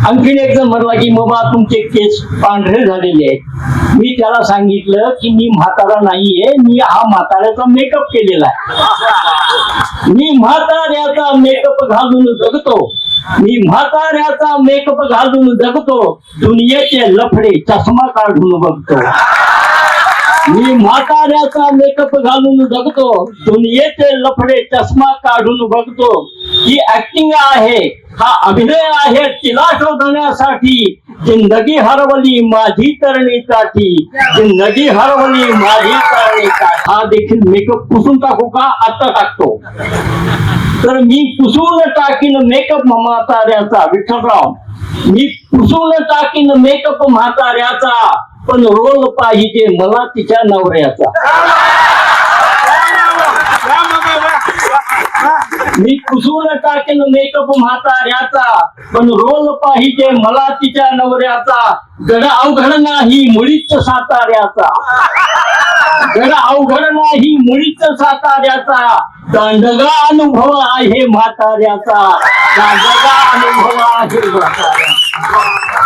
आणखीन एक जण म्हणला की बाबा तुमचे केस पांढरे झालेले आहेत. मी त्याला सांगितलं की मी म्हातारा नाहीये, मी हा म्हाताऱ्याचा मेकअप केलेला आहे. मी म्हाताऱ्याचा मेकअप घालून जगतो, मी म्हाताऱ्याचा मेकअप घालून जगतो, दुनियेचे लफडे चष्मा काढून बघतो. मी म्हाताऱ्याचा मेकअप घालून जगतो, दुनियेचे लफडे चष्मा काढून बघतो. ही ऍक्टिंग आहे, हा अभिनय आहे तिला शोधण्यासाठी. जिंदगी हरवली माझी तरणीसाठी, जिंदगी हरवली माझी तरणीसाठी. हा देखील मेकअप पुसून टाकू का? आता टाकतो. तर मी पुसून टाकीन मेकअप म्हाताऱ्याचा, विठ्ठलराव, मी पुसून टाकीन मेकअप म्हाताऱ्याचा, पण रोल पाहिजे मला तिच्या नवऱ्याचा. मी पुसून टाकेन मेकअप म्हाताऱ्याचा, पण रोल पाहिजे मला तिच्या नवऱ्याचा. गड अवघड नाही मुळीच साताऱ्याचा, गड अवघड नाही मुळीच साताऱ्याचा. दांडगा अनुभव आहे म्हाताऱ्याचा, दांडगा अनुभव आहे म्हाताऱ्याचा.